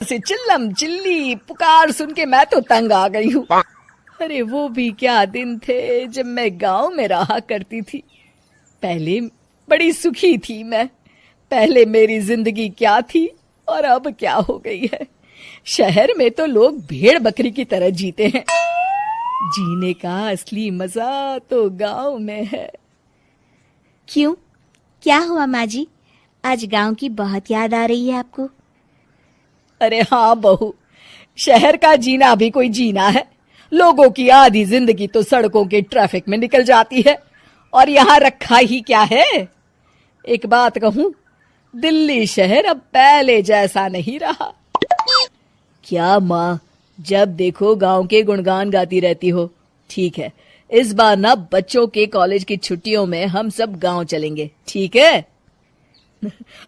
से चिल्लम चिल्ली पुकार सुन के मैं तो तंग आ गई हूँ। अरे वो भी क्या दिन थे जब मैं गांव में रहा करती थी। पहले बड़ी सुखी थी मैं। पहले मेरी जिंदगी क्या थी और अब क्या हो गई है। शहर में तो लोग भेड़ बकरी की तरह जीते हैं। जीने का असली मजा तो गांव में है। क्यों, क्या हुआ माँ जी? आज गांव की बहुत याद आ रही है आपको? अरे हाँ बहू, शहर का जीना भी कोई जीना है। लोगों की आधी जिंदगी तो सड़कों के ट्रैफिक में निकल जाती है और यहाँ रखा ही क्या है। एक बात कहूँ, दिल्ली शहर अब पहले जैसा नहीं रहा। क्या माँ, जब देखो गांव के गुणगान गाती रहती हो। ठीक है, इस बार ना बच्चों के कॉलेज की छुट्टियों में हम सब गांव चलेंगे, ठीक है?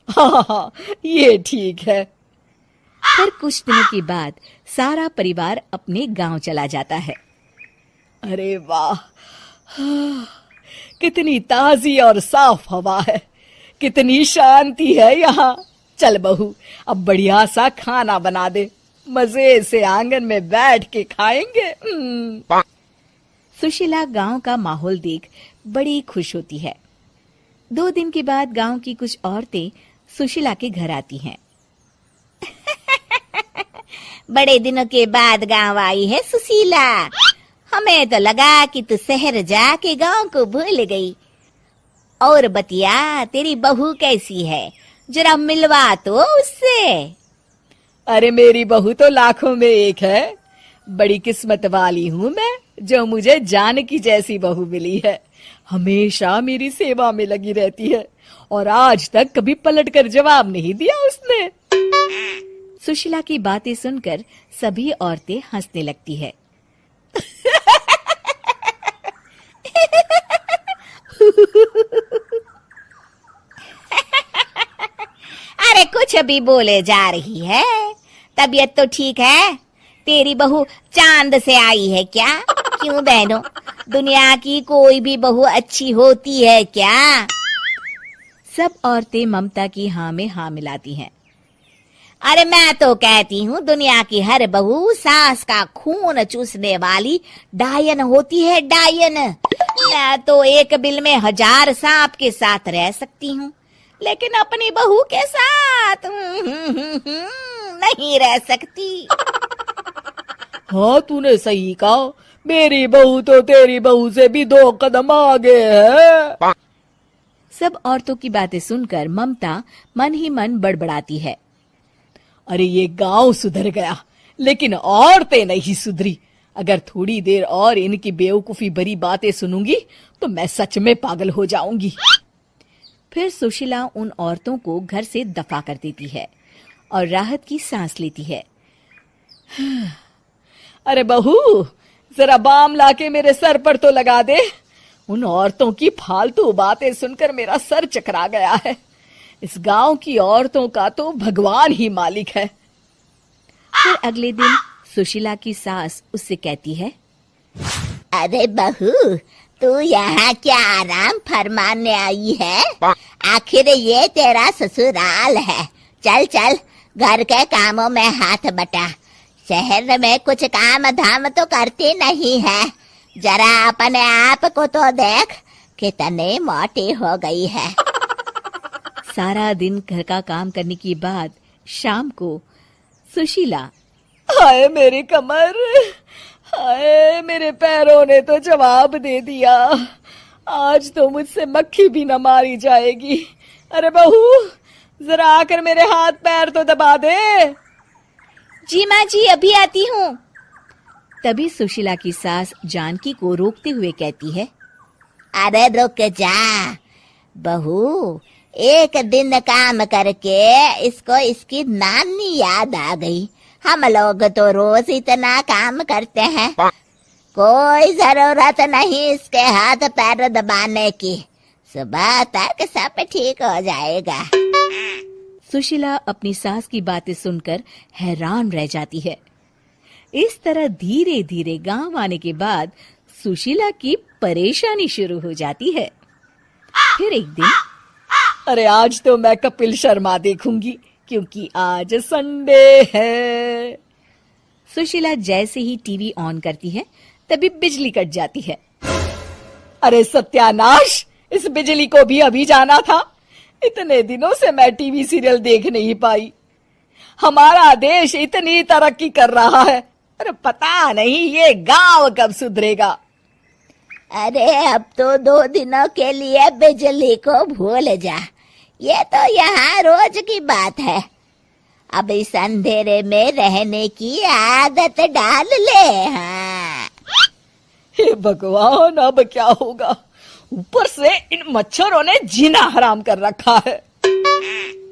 हाँ, ये ठीक है। फिर कुछ दिनों के बाद सारा परिवार अपने गांव चला जाता है। अरे वाह, कितनी ताजी और साफ हवा है, कितनी शांति है यहाँ। चल बहू, अब बढ़िया सा खाना बना दे, मजे से आंगन में बैठ के खाएंगे। सुशीला गांव का माहौल देख बड़ी खुश होती है। 2 दिन के बाद गांव की कुछ औरतें सुशीला के घर आती हैं। बड़े दिनों के बाद गांव आई है सुशीला। हमें तो लगा कि तू शहर जाके गांव को भूल गई। और बतिया, तेरी बहू कैसी है? जरा मिलवा तो उससे। अरे मेरी बहू तो लाखों में एक है। बड़ी किस्मत वाली हूँ मैं जो मुझे जानकी जैसी बहू मिली है। हमेशा मेरी सेवा में लगी रहती है और आज तक कभी पलटकर जवाब नहीं दिया उसने। सुशीला की बातें सुनकर सभी औरतें हंसने लगती है। अरे कुछ भी बोले जा रही है। तबीयत तो ठीक है? तेरी बहू चांद से आई है क्या? क्यों बहनों, दुनिया की कोई भी बहू अच्छी होती है क्या? सब औरतें ममता की हाँ में हाँ मिलाती हैं। अरे मैं तो कहती हूँ दुनिया की हर बहू सास का खून चूसने वाली डायन होती है, डायन। मैं तो एक बिल में 1000 सांप के साथ रह सकती हूँ, लेकिन अपनी बहू के साथ नहीं रह सकती। हाँ, तूने सही कहा। मेरी बहू तो तेरी बहू से भी 2 कदम आगे है। सब औरतों की बातें सुनकर ममता मन ही मन बड़बड़ाती है। अरे ये गांव सुधर गया, लेकिन औरतें नहीं सुधरी। अगर थोड़ी देर और इनकी बेवकूफी भरी बातें सुनूंगी तो मैं सच में पागल हो जाऊंगी। फिर सुशीला उन औरतों को घर से दफा कर देती है और राहत की सांस लेती है। अरे बहू, जरा बाम लाके मेरे सर पर तो लगा दे। उन औरतों की फालतू बातें सुनकर मेरा सर चकरा गया है। इस गांव की औरतों का तो भगवान ही मालिक है। फिर अगले दिन सुशीला की सास उससे कहती है, अरे बहू, तू यहाँ क्या आराम फरमाने आई है? आखिर ये तेरा ससुराल है। चल चल, घर के कामों में हाथ बटा। शहर में कुछ काम धाम तो करती नहीं है। जरा अपने आप को तो देख, कितनी मोटी हो गई है। सारा दिन घर का काम करने के बाद शाम को सुशीला, हाय मेरी कमर, हाय मेरे पैरों ने तो जवाब दे दिया। आज तो मुझसे मक्खी भी न मारी जाएगी। अरे बहू, जरा आकर मेरे हाथ पैर तो दबा दे। जी माँ जी, अभी आती हूँ। तभी सुशीला की सास जानकी को रोकते हुए कहती है, अरे रुक जा बहू, एक दिन काम करके इसको इसकी नानी याद आ गई। हम लोग तो रोज इतना काम करते हैं, कोई जरूरत नहीं इसके हाथ पैर दबाने की। सुबह तक सब ठीक हो जाएगा। सुशीला अपनी सास की बातें सुनकर हैरान रह जाती है। इस तरह धीरे धीरे गांव आने के बाद सुशीला की परेशानी शुरू हो जाती है। फिर एक दिन, अरे आज तो मैं कपिल शर्मा देखूंगी क्योंकि आज संडे है। सुशीला जैसे ही टीवी ऑन करती है तभी बिजली कट जाती है। अरे सत्यानाश, इस बिजली को भी अभी जाना था। इतने दिनों से मैं टीवी सीरियल देख नहीं पाई। हमारा देश इतनी तरक्की कर रहा है, अरे पता नहीं ये गांव कब सुधरेगा। अरे अब तो 2 दिनों के लिए बिजली को भूल जा, ये तो यहाँ रोज की बात है। अब इस अंधेरे में रहने की आदत डाल ले। हाँ। हे भगवान, अब क्या होगा? ऊपर से इन मच्छरों ने जीना हराम कर रखा है।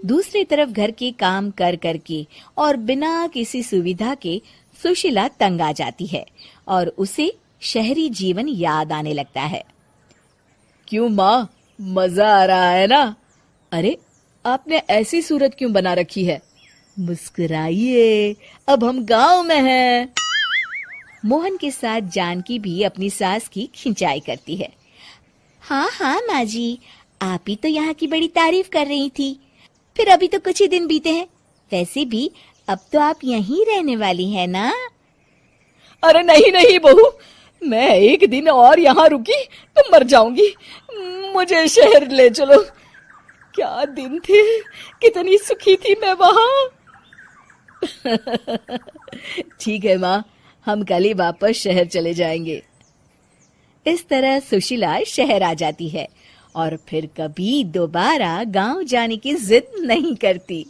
दूसरी तरफ घर के काम कर करके और बिना किसी सुविधा के सुशीला तंग आ जाती है और उसे शहरी जीवन याद आने लगता है। क्यों माँ, मजा आ रहा है ना? अरे आपने ऐसी सूरत क्यों बना रखी है? मुस्कुराइए, अब हम गांव में हैं। मोहन के साथ जानकी भी अपनी सास की खिंचाई करती है। हाँ हाँ माँ जी, आप ही तो यहाँ की बड़ी तारीफ कर रही थी। फिर अभी तो कुछ ही दिन बीते हैं, वैसे भी अब तो आप यहीं रहने वाली है ना? अरे नहीं नहीं बहू, मैं एक दिन और यहाँ रुकी तो मर जाऊंगी। मुझे शहर ले चलो। क्या दिन थे, कितनी सुखी थी मैं वहां। ठीक है माँ, हम कल ही वापस शहर चले जाएंगे। इस तरह सुशीला शहर आ जाती है और फिर कभी दोबारा गांव जाने की जिद नहीं करती।